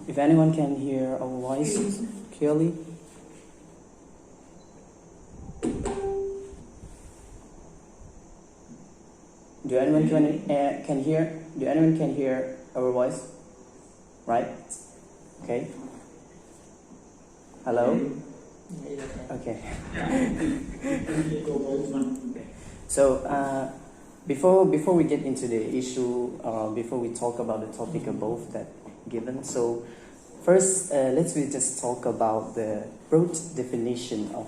If anyone can hear our voice clearly. Do anyone can hear? Do anyone can hear our voice? Right? Okay. Hello. Okay. So before we get into the issue, before we talk about the topic above that given, so first let's just talk about the broad definition of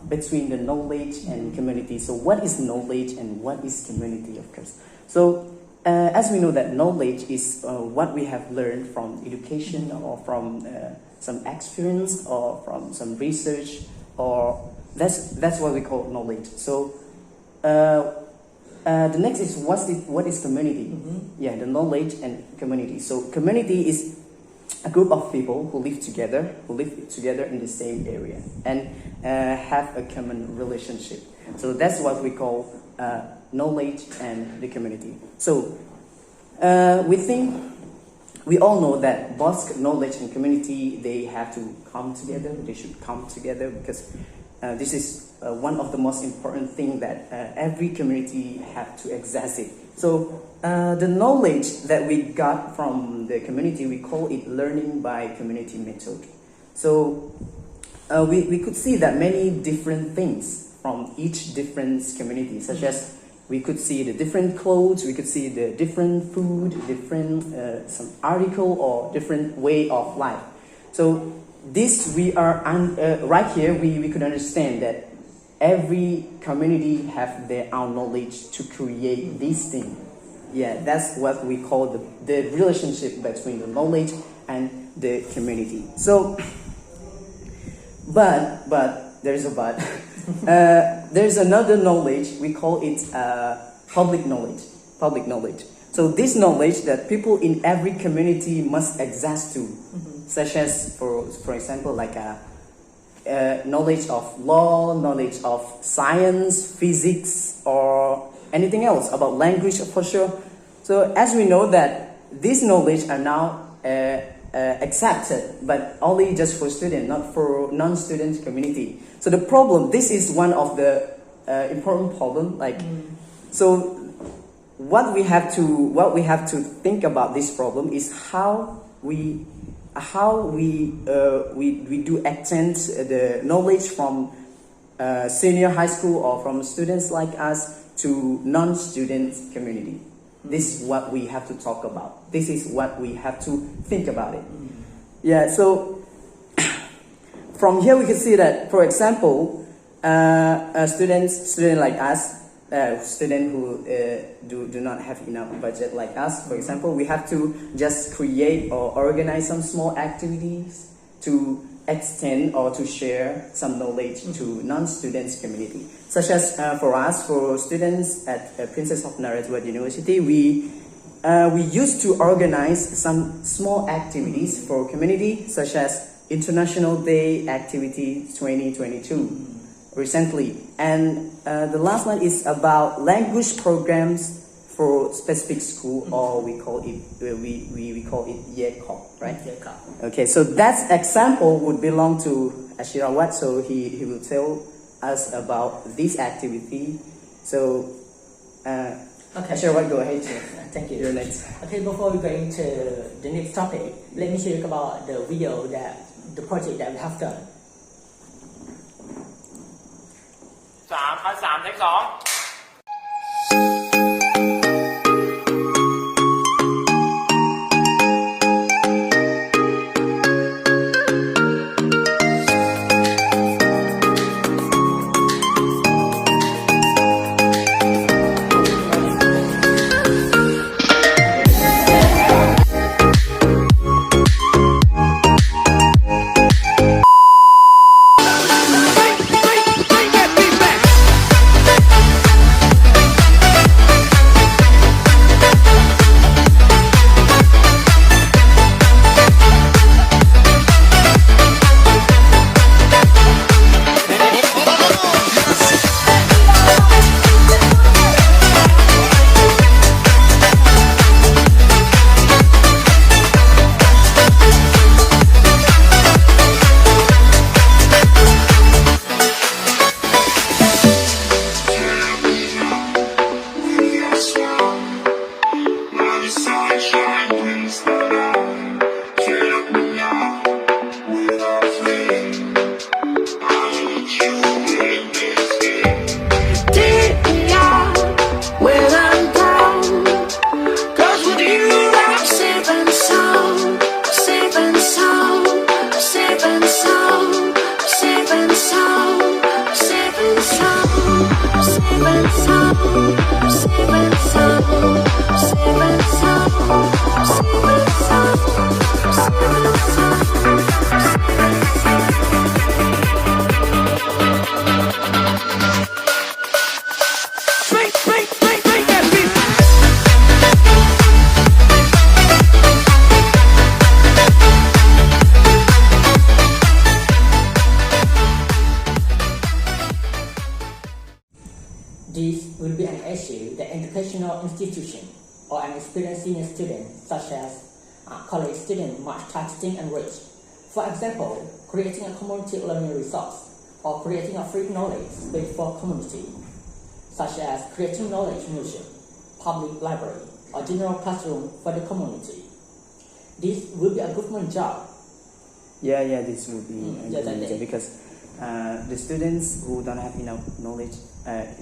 between the knowledge and community. So what is knowledge and what is community, of course? So as we know that knowledge is what we have learned from education or from some experience or from some research, or that's what we call knowledge. So the next is what is community? Yeah, the knowledge and community. So community is a group of people who live together in the same area and have a common relationship. So that's what we call knowledge and the community. So we all know that both knowledge and community, they have to come together. They should come together because this is one of the most important things that every community have to exist in. So the knowledge that we got from the community, we call it learning by community method. So we could see that many different things from each different community, such as we could see the different clothes, we could see the different food, different some article or different way of life. So this we are right here we could understand that every community have their own knowledge to create this thing. Yeah, that's what we call the relationship between the knowledge and the community. So, but there's a but. There's another knowledge, we call it public knowledge. So this knowledge that people in every community must access to, such as for example like knowledge of law, knowledge of science, physics, or anything else about language for sure. So as we know that these knowledge are now accepted, but only just for students, not for non-student community. So the problem, this is one of the important problem. So what we have to think about this problem is how we do attend the knowledge from senior high school or from students like us to non-student community. This is what we have to talk about. This is what we have to think about it. Yeah, so from here we can see that, for example, a student like us, student who do not have enough budget like us, for example, we have to just create or organize some small activities to extend or to share some knowledge to non-students community. Such as for us, for students at Princess of Narathiwat University, we used to organize some small activities for community, such as International Day Activity 2022 recently. And the last one is about language programs for specific school, or we call it YECOP, right? YECOP. Okay, so that example would belong to Ashirawat, so he will tell us about this activity. So okay. Ashirawat, go ahead. Thank you. You're next. Okay, before we go into the next topic, let me share about the video the project that we have done. 3 เทค 2 sunshine brings the light. Take me out without faith. I need you in this game. Take me out when I'm down. 'Cause with you I'm safe and sound. Safe and sound. Safe and sound. Safe and sound. Safe and sound. Safe and sound. Safe and sound. Safe and sound. Safe and sound. Safe and Make that beat. This will be an issue that educational institution or an experienced senior student, such as college student, must targeting and reach. For example, creating a community learning resource or creating a free knowledge space for community, such as creating knowledge museum, public library, or general classroom for the community. This will be a government job. Yeah, this will be yeah, that- because the students who don't have enough knowledge,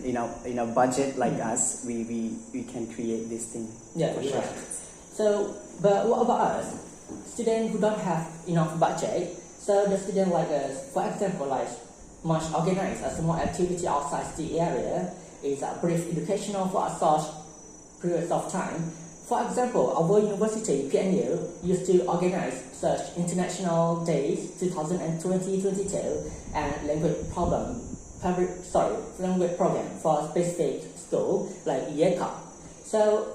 enough budget like us, we can create this thing. Yeah, for you're sure. right. So, but what about us? Students who don't have enough budget. So the student like us, for example, like must organize a small activity outside the area is a brief educational for a short period of time. For example, our university, PNU, used to organize such international days 2020-22 and language program for specific school like YECA. So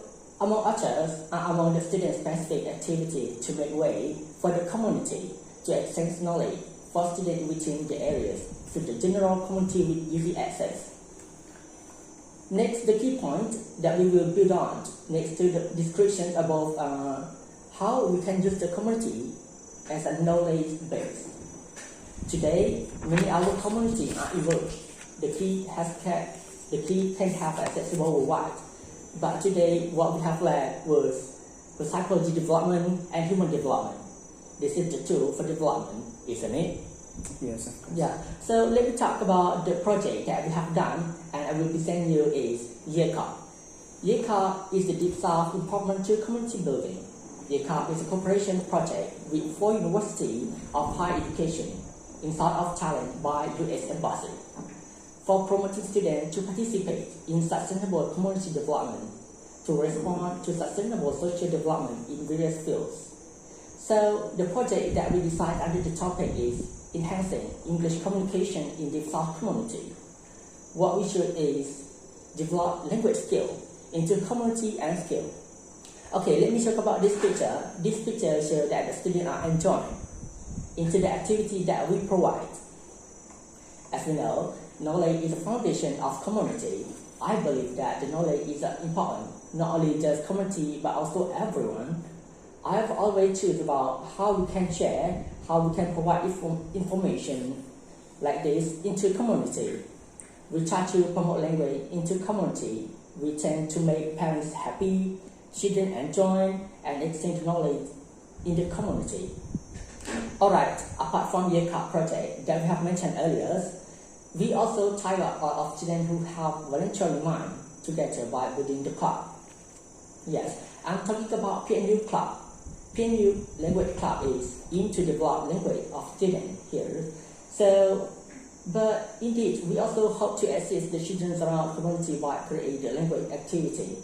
among others, among the student specific activity to make way for the community to exchange knowledge for students within the areas to the general community with easy access. Next, the key point that we will build on next to the description about how we can use the community as a knowledge base. Today, many our communities are evolved. The key can have accessible worldwide. But today, what we have learned was the psychology development and human development. This is the tool for development, isn't it? Yes, of course. Yeah. So let me talk about the project that we have done, and I will present you is YECA. YECA is the Deep South Improvement to Community Building. YECA is a cooperation project with 4 universities of higher education in South of Thailand by U.S. Embassy for promoting students to participate in sustainable community development to respond to sustainable social development in various fields. So the project that we decided under the topic is enhancing English communication in the South community. What we should is develop language skill into community and skill. Okay, let me talk about this picture. This picture shows that the students are enjoying into the activity that we provide. As we know, knowledge is the foundation of community. I believe that the knowledge is important, not only just community but also everyone. I have always choose about how we can share, how we can provide information like this into community. We try to promote language into community. We tend to make parents happy, children enjoy, and exchange knowledge in the community. Alright, apart from the YECA project that we have mentioned earlier, we also tie up a lot of students who have volunteering mind together by building the club. Yes, I'm talking about PNU Club. PNU Language Club is aimed to develop language of students here. So, but indeed, we also hope to assist the children around community by creating the language activity,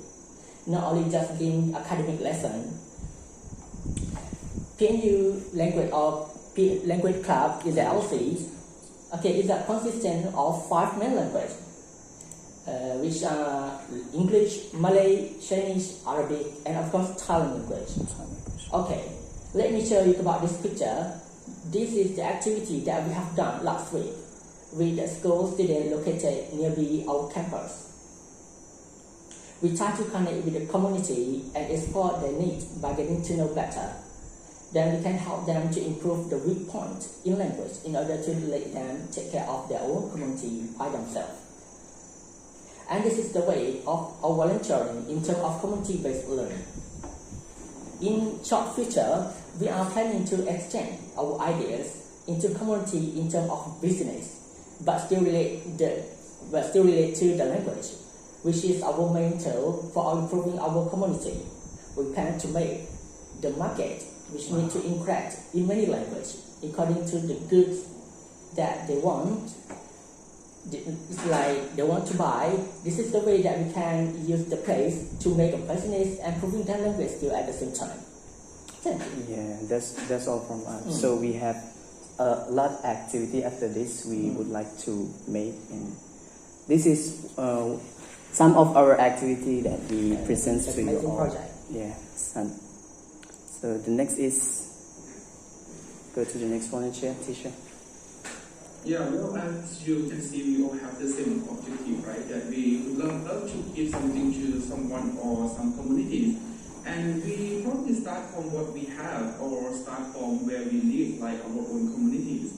not only just giving academic lesson. PNU Language Club is an LC. Okay, it's a consistent of 5 main languages, which are English, Malay, Chinese, Arabic, and of course Thai language. Okay, let me show you about this picture. This is the activity that we have done last week with the school students located nearby our campus. We try to connect with the community and explore their needs by getting to know better. Then we can help them to improve the weak point in language in order to let them take care of their own community by themselves. And this is the way of our volunteering in terms of community-based learning. In short future, we are planning to extend our ideas into community in terms of business, but still relate to the language, which is our main tool for improving our community. We plan to make the market, which need to increase in many languages according to the goods that they want. It's like they want to buy. This is the way that we can use the place to make a business and improving their language skill at the same time. Thank you. Yeah, that's all from us. So we have a lot of activity after this we would like to make, and this is some of our activity that we present to you amazing all. project. Yeah, so the next is go to the next volunteer teacher. Yeah, well, as you can see, we all have the same objective, right? That we would love to give something to someone or some communities. And we probably start from what we have or start from where we live, like our own communities.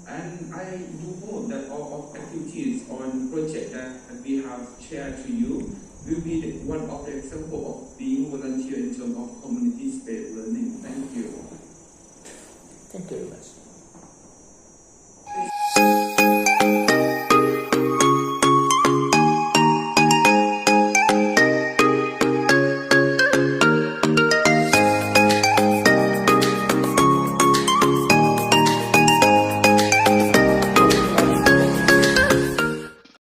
And I do hope that all of activities or projects that we have shared to you will be one of the example of being volunteer in terms of community-based learning. Thank you. Thank you very much.